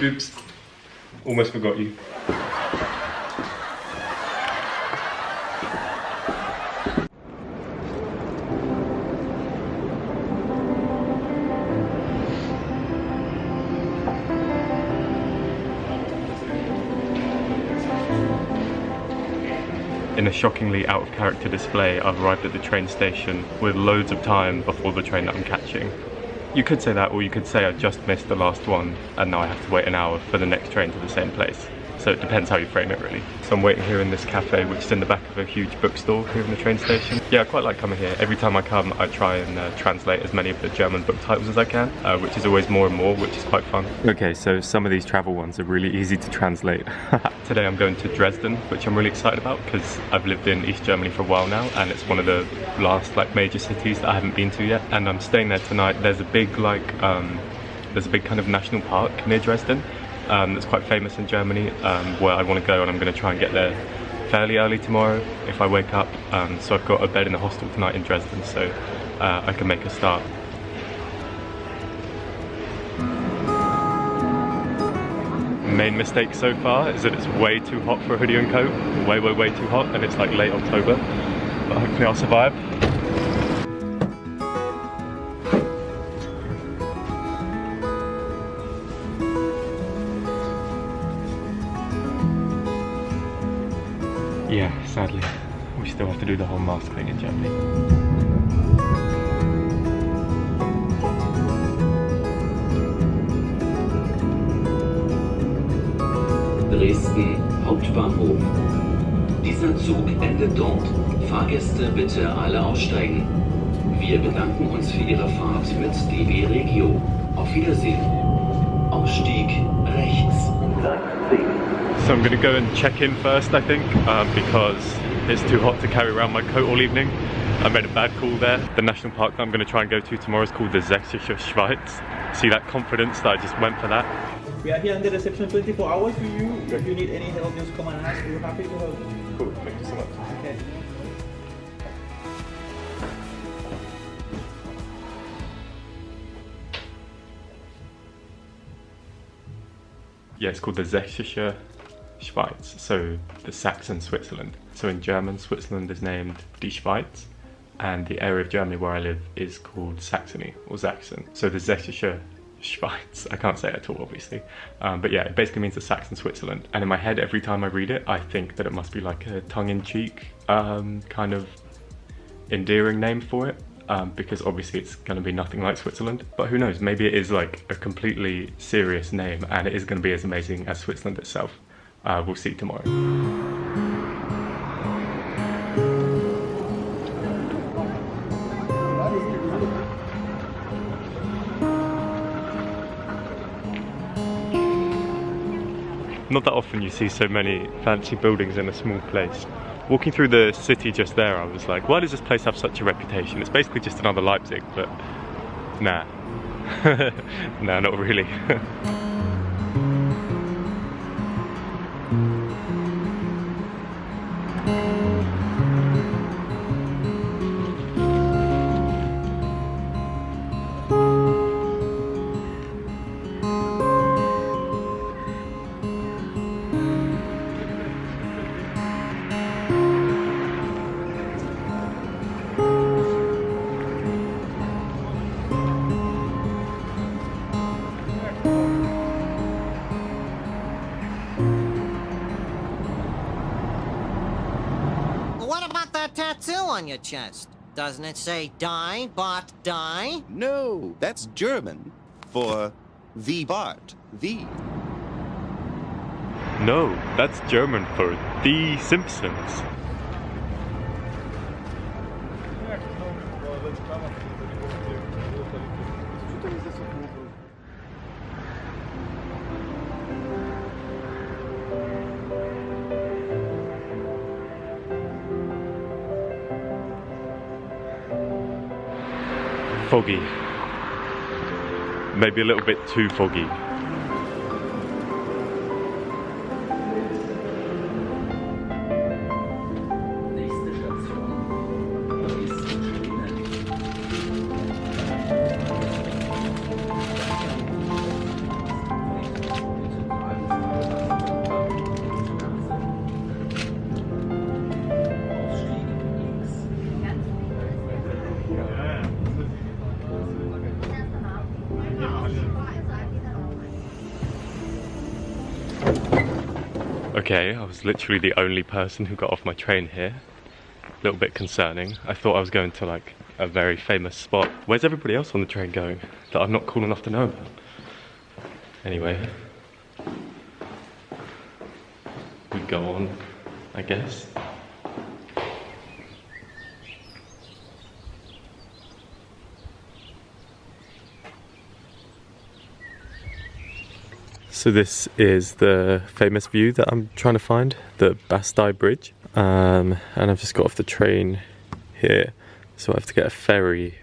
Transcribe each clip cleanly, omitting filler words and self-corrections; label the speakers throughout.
Speaker 1: Oops, almost forgot you. In a shockingly out of character display, I've arrived at the train station with loads of time before the train that I'm catching. You could say that, or you could say I just missed the last one and now I have to wait an hour for the next train to the same place. So it depends how you frame it, really. So I'm waiting here in this cafe, which is in the back of a huge bookstore here in the train station. Yeah, I quite like coming here. Every time I come, I try and translate as many of the German book titles as I can, which is always more and more, which is quite fun. Okay, so some of these travel ones are really easy to translate. Today I'm going to Dresden, which I'm really excited about because I've lived in East Germany for a while now, and it's one of the last major cities that I haven't been to yet. And I'm staying there tonight. There's a big there's a big kind of national park near Dresden. That's quite famous in Germany, where I want to go, and I'm going to try and get there fairly early tomorrow if I wake up. So I've got a bed in the hostel tonight in Dresden, so I can make a start. Main mistake so far is that it's way too hot for a hoodie and coat. Way too hot, and it's like late October, but hopefully I'll survive. Yeah, sadly, we still have to do the whole mask thing in Germany.
Speaker 2: Dresden Hauptbahnhof. Dieser Zug endet dort. Fahrgäste bitte alle aussteigen. Wir bedanken uns für Ihre Fahrt mit DB Regio. Auf Wiedersehen. Ausstieg rechts.
Speaker 1: So I'm going to go and check in first, I think, because it's too hot to carry around my coat all evening. I made a bad call there. The national park that I'm going to try and go to tomorrow is called the Sächsische Schweiz. See that confidence that I just went for that?
Speaker 3: We are here in the reception 24 hours for you. If you need any help, just come and ask. We're happy to help.
Speaker 1: Cool, thank you so much.
Speaker 3: Okay.
Speaker 1: Yeah, it's called the Sächsische Schweiz, so the Saxon Switzerland. So in German, Switzerland is named Die Schweiz, and the area of Germany where I live is called Saxony, or Saxon. So the Sächsische Schweiz, I can't say it at all, obviously. But yeah, it basically means the Saxon Switzerland. And in my head, every time I read it, I think that it must be like a tongue-in-cheek kind of endearing name for it. Because obviously it's going to be nothing like Switzerland, but who knows, maybe it is like a completely serious name and it is going to be as amazing as Switzerland itself. We'll see tomorrow. Not that often you see so many fancy buildings in a small place. Walking through the city just there, I was like, why does this place have such a reputation? It's basically just another Leipzig, but nah. Nah, not really.
Speaker 4: Tattoo on your chest. Doesn't it say die, Bart, die?
Speaker 5: No, that's German for the Bart, the.
Speaker 1: No, that's German for The Simpsons. Foggy. Maybe a little bit too foggy. Okay, I was literally the only person who got off my train here. A little bit concerning. I thought I was going to like a very famous spot. Where's everybody else on the train going that I'm not cool enough to know about? Anyway, we go on, I guess. So this is the famous view that I'm trying to find, the Bastei Bridge. And I've just got off the train here, so I have to get a ferry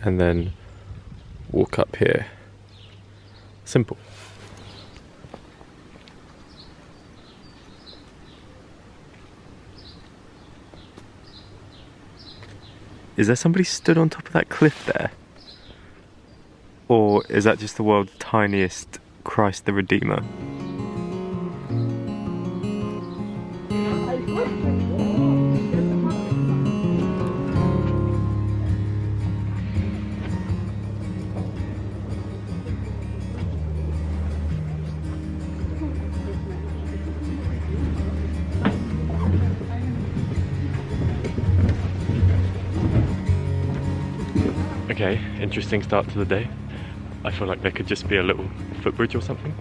Speaker 1: and then walk up here. Simple. Is there somebody stood on top of that cliff there? Or is that just the world's tiniest Christ the Redeemer? Okay, interesting start to the day. I feel like there could just be a little footbridge or something,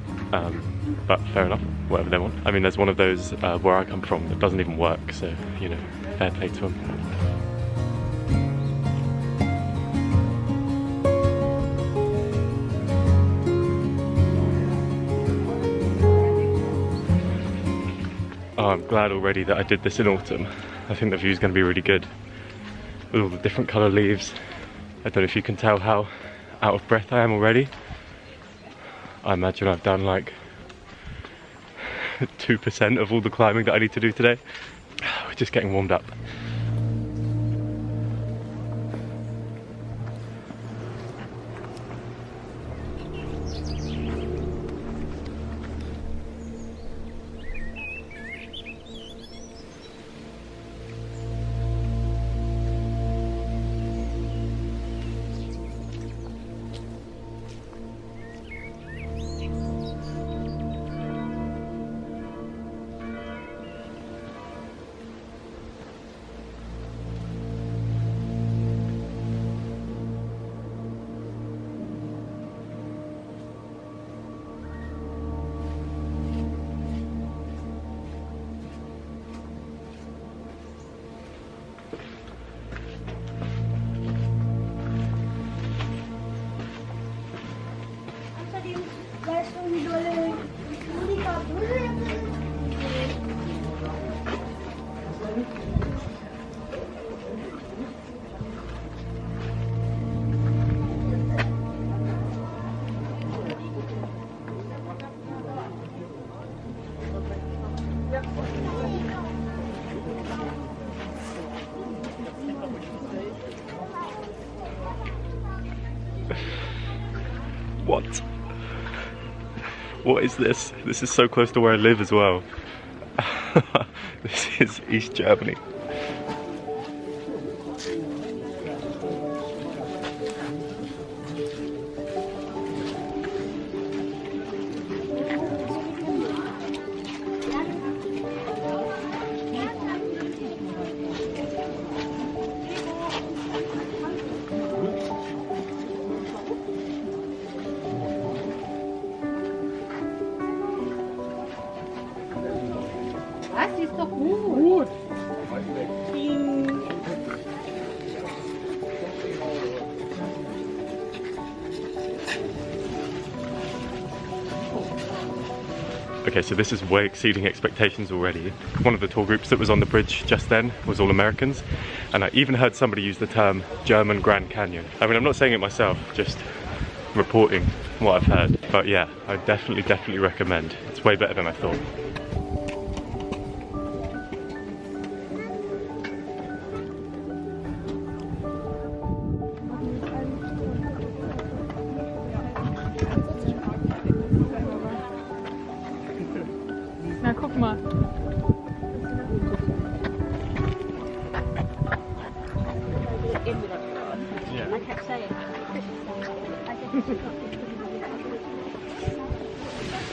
Speaker 1: but fair enough, whatever they want. I mean, there's one of those where I come from that doesn't even work, so, you know, fair play to them. Oh, I'm glad already that I did this in autumn. I think the view's going to be really good with all the different colour leaves. I don't know if you can tell how out of breath I am already. I imagine I've done like 2% of all the climbing that I need to do today. We're just getting warmed up. What? What is this? This is so close to where I live as well. This is East Germany.
Speaker 6: Das ist doch gut.
Speaker 1: Okay, so this is way exceeding expectations already. One of the tour groups that was on the bridge just then was all Americans, and I even heard somebody use the term German Grand Canyon. I mean, I'm not saying it myself, just reporting what I've heard. But yeah, I definitely recommend. It's way better than I thought.
Speaker 6: Na, guck mal.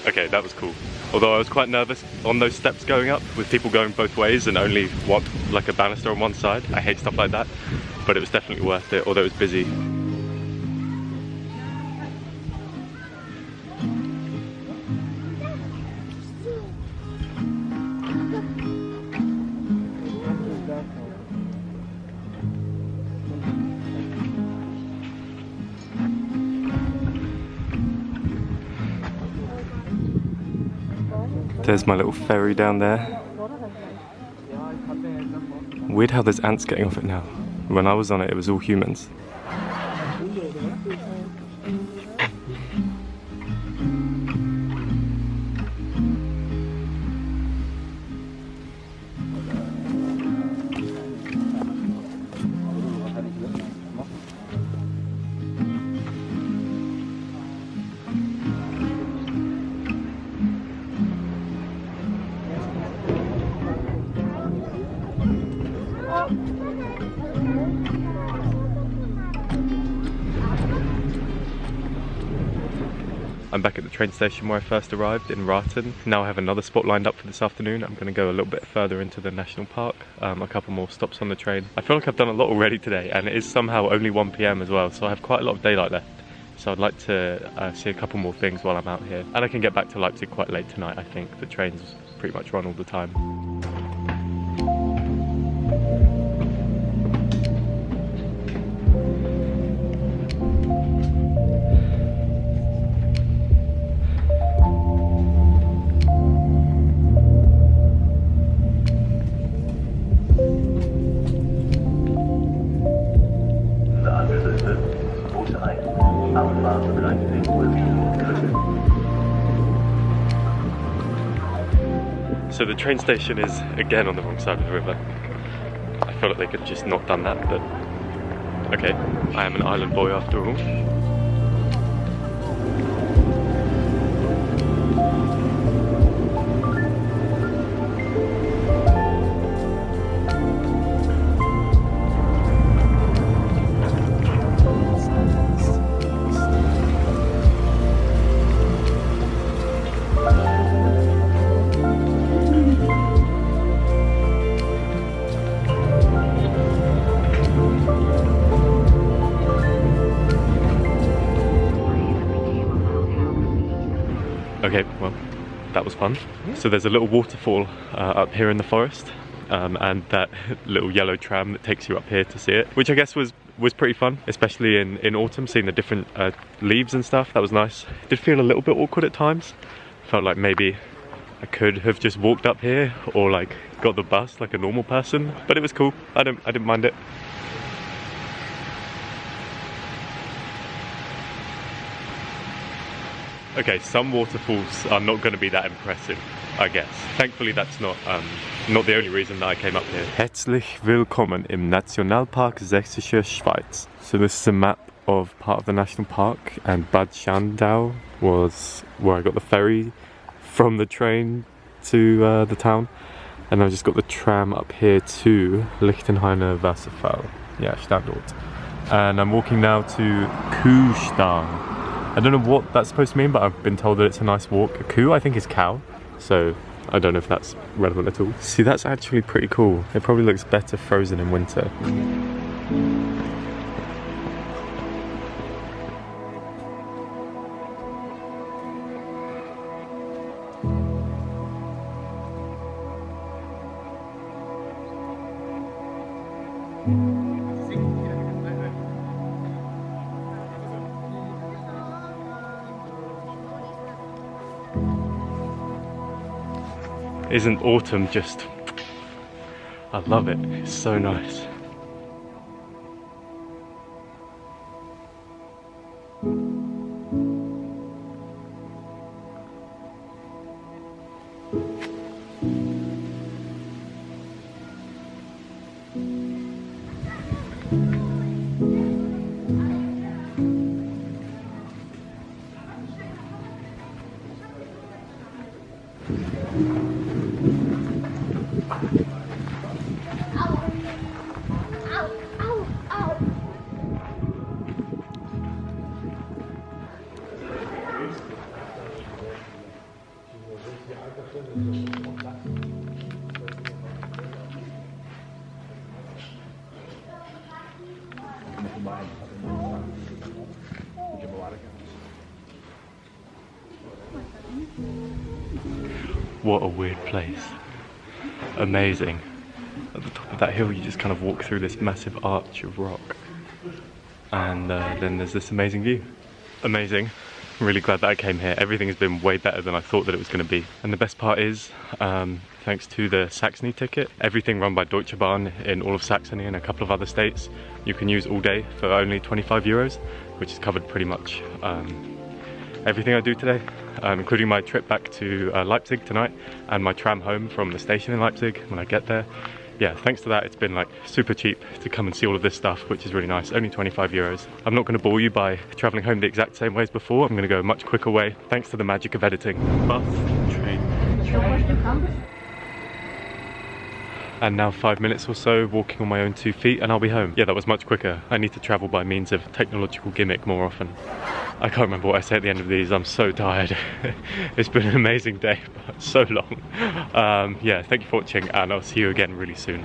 Speaker 1: Okay, that was cool. Although I was quite nervous on those steps going up with people going both ways and only one, like a banister on one side. I hate stuff like that, but it was definitely worth it, although it was busy. There's my little ferry down there. Weird how there's ants getting off it now. When I was on it, it was all humans. I'm back at the train station where I first arrived in Thornton. Now I have another spot lined up for this afternoon. I'm going to go a little bit further into the national park, a couple more stops on the train. I feel like I've done a lot already today, and it is somehow only 1 PM as well, so I have quite a lot of daylight left. So I'd like to see a couple more things while I'm out here. And I can get back to Leipzig quite late tonight, I think. The trains pretty much run all the time. So the train station is again on the wrong side of the river. I feel like they could have just not done that, but okay, I am an island boy after all. Okay, well, that was fun. So there's a little waterfall up here in the forest, and that little yellow tram that takes you up here to see it, which I guess was pretty fun, especially in autumn, seeing the different leaves and stuff. That was nice. It did feel a little bit awkward at times. Felt like maybe I could have just walked up here or like got the bus like a normal person, but it was cool. I didn't mind it. Okay, some waterfalls are not going to be that impressive, I guess. Thankfully that's not the only reason that I came up here. Herzlich willkommen im Nationalpark Sächsische Schweiz. So this is a map of part of the national park, and Bad Schandau was where I got the ferry from the train to the town. And I just got the tram up here to Lichtenhain Waterfall. Yeah, Standort. And I'm walking now to Kuhstall. I don't know what that's supposed to mean, but I've been told that it's a nice walk. A kuh, I think, is cow, so I don't know if that's relevant at all. See, that's actually pretty cool. It probably looks better frozen in winter. Isn't autumn just... I love it, it's so nice. What a weird place. Amazing. At the top of that hill you just kind of walk through this massive arch of rock. And then there's this amazing view. Amazing. I'm really glad that I came here. Everything has been way better than I thought that it was going to be. And the best part is, thanks to the Saxony ticket, everything run by Deutsche Bahn in all of Saxony and a couple of other states, you can use all day for only 25 euros, which has covered pretty much everything I do today, including my trip back to Leipzig tonight and my tram home from the station in Leipzig when I get there. Yeah, thanks to that it's been like super cheap to come and see all of this stuff, which is really nice. Only 25 euros. I'm not going to bore you by travelling home the exact same way as before. I'm going to go a much quicker way thanks to the magic of editing. Bus, train. And now 5 minutes or so walking on my own 2 feet and I'll be home. Yeah, that was much quicker. I need to travel by means of technological gimmick more often. I can't remember what I say at the end of these. I'm so tired. It's been an amazing day, but so long. Yeah, thank you for watching and I'll see you again really soon.